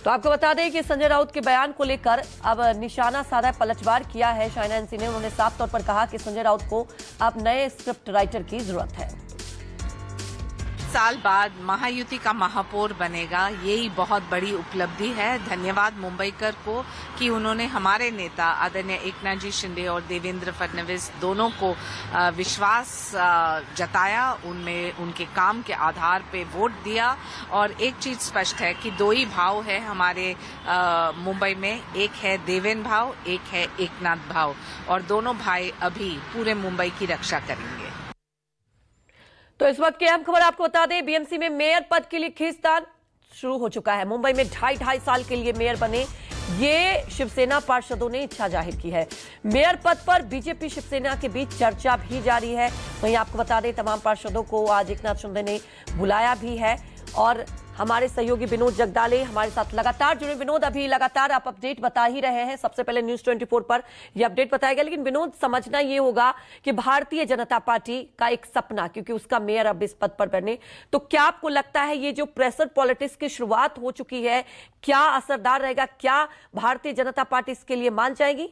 तो आपको बता दें कि संजय राउत के बयान को लेकर अब निशाना साधा पलटवार किया है शाइना एनसी ने। उन्होंने साफ तौर पर कहा कि संजय राउत को अब नए स्क्रिप्ट राइटर की जरूरत है। साल बाद महायुति का महापौर बनेगा, यही बहुत बड़ी उपलब्धि है। धन्यवाद मुंबईकर को कि उन्होंने हमारे नेता आदरणीय एकनाथ जी शिंदे और देवेंद्र फडणवीस दोनों को विश्वास जताया, उनमें उनके काम के आधार पे वोट दिया। और एक चीज स्पष्ट है कि दो ही भाव है हमारे मुंबई में, एक है देवेंद्र भाव, एक है एकनाथ भाव, और दोनों भाई अभी पूरे मुंबई की रक्षा करेंगे। तो इस वक्त की अहम खबर आपको बता दें, बीएमसी में मेयर पद के लिए खींचतान शुरू हो चुका है। मुंबई में ढाई साल के लिए मेयर बने ये शिवसेना पार्षदों ने इच्छा जाहिर की है। मेयर पद पर बीजेपी शिवसेना के बीच चर्चा भी जारी है। वहीं आपको बता दें तमाम पार्षदों को आज एकनाथ शिंदे ने बुलाया भी है और हमारे सहयोगी विनोद जगदाले हमारे साथ लगातार जुड़े। विनोद, अभी लगातार आप अपडेट बता ही रहे हैं, सबसे पहले न्यूज 24 पर यह अपडेट बताया गया, लेकिन विनोद समझना ये होगा कि भारतीय जनता पार्टी का एक सपना, क्योंकि उसका मेयर अब इस पद पर बने, तो क्या आपको लगता है ये जो प्रेशर पॉलिटिक्स की शुरुआत हो चुकी है क्या असरदार रहेगा? क्या भारतीय जनता पार्टी इसके लिए मान जाएगी?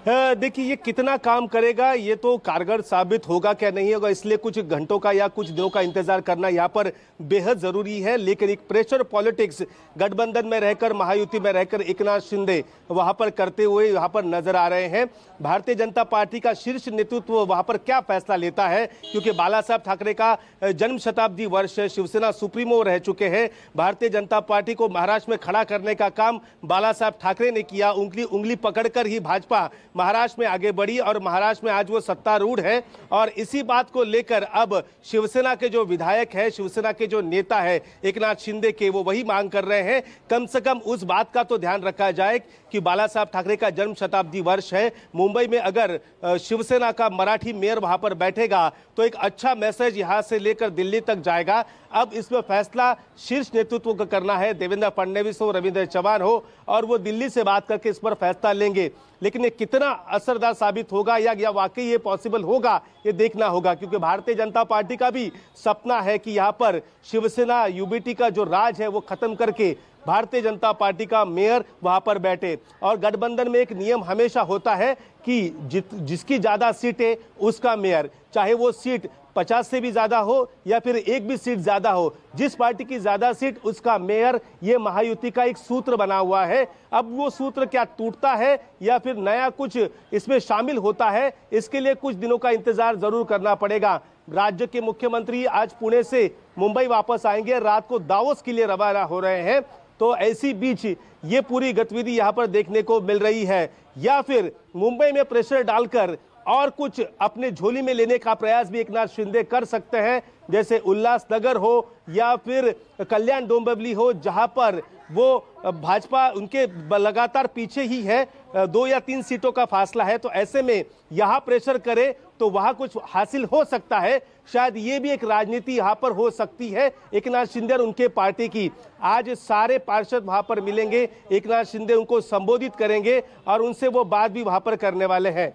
देखिए, ये कितना काम करेगा ये तो कारगर साबित होगा क्या नहीं होगा, इसलिए कुछ घंटों का या कुछ दिनों का इंतजार करना यहाँ पर बेहद जरूरी है। लेकिन एक प्रेशर पॉलिटिक्स गठबंधन में रहकर, महायुति में रहकर एकनाथ शिंदे वहां पर करते हुए यहाँ पर नजर आ रहे हैं। भारतीय जनता पार्टी का शीर्ष नेतृत्व वहां पर क्या फैसला लेता है, क्योंकि बाला साहब ठाकरे का जन्म शताब्दी वर्ष है, शिवसेना सुप्रीमो रह चुके हैं। भारतीय जनता पार्टी को महाराष्ट्र में खड़ा करने का काम बाला साहब ठाकरे ने किया। उंगली पकड़कर ही भाजपा महाराष्ट्र में आगे बढ़ी और महाराष्ट्र में आज वो सत्तारूढ़ है। और इसी बात को लेकर अब शिवसेना के जो विधायक है, शिवसेना के जो नेता है एकनाथ शिंदे के, वो वही मांग कर रहे हैं कम से कम उस बात का तो ध्यान रखा जाए कि बाला साहब ठाकरे का जन्म शताब्दी वर्ष है। मुंबई में अगर शिवसेना का मराठी मेयर वहां पर बैठेगा तो एक अच्छा मैसेज यहां से लेकर दिल्ली तक जाएगा। अब इसमें फैसला शीर्ष नेतृत्व को करना है, देवेंद्र फडणवीस हो, रविंद्र चव्हाण हो, और वो दिल्ली से बात करके इस पर फैसला लेंगे। लेकिन ये कितना असरदार साबित होगा या वाकई ये पॉसिबल होगा, ये देखना होगा, क्योंकि भारतीय जनता पार्टी का भी सपना है कि यहाँ पर शिवसेना यूबीटी का जो राज है वो खत्म करके भारतीय जनता पार्टी का मेयर वहां पर बैठे। और गठबंधन में एक नियम हमेशा होता है कि जिसकी ज्यादा सीटें उसका मेयर, चाहे वो सीट 50 से भी ज्यादा हो या फिर एक भी सीट ज्यादा हो, जिस पार्टी की ज्यादा सीट उसका मेयर, ये महायुति का एक सूत्र बना हुआ है। अब वो सूत्र क्या टूटता है या फिर नया कुछ इसमें शामिल होता है, इसके लिए कुछ दिनों का इंतजार जरूर करना पड़ेगा। राज्य के मुख्यमंत्री आज पुणे से मुंबई वापस आएंगे, रात को दावोस के लिए रवाना हो रहे हैं। तो ऐसी बीच ये पूरी गतिविधि यहाँ पर देखने को मिल रही है, या फिर मुंबई में प्रेशर डालकर और कुछ अपने झोली में लेने का प्रयास भी एकनाथ शिंदे कर सकते हैं, जैसे उल्लासनगर हो या फिर कल्याण डोंबिवली हो, जहां पर वो भाजपा उनके लगातार पीछे ही है, 2 या 3 सीटों का फासला है। तो ऐसे में यहां प्रेशर करे तो वहां कुछ हासिल हो सकता है। शायद ये भी एक राजनीति यहां पर हो सकती है एकनाथ शिंदे और उनके पार्टी की। आज सारे पार्षद वहां पर मिलेंगे, एकनाथ शिंदे उनको संबोधित करेंगे और उनसे वो बात भी वहां पर करने वाले हैं।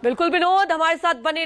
बिल्कुल विनोद, हमारे साथ बने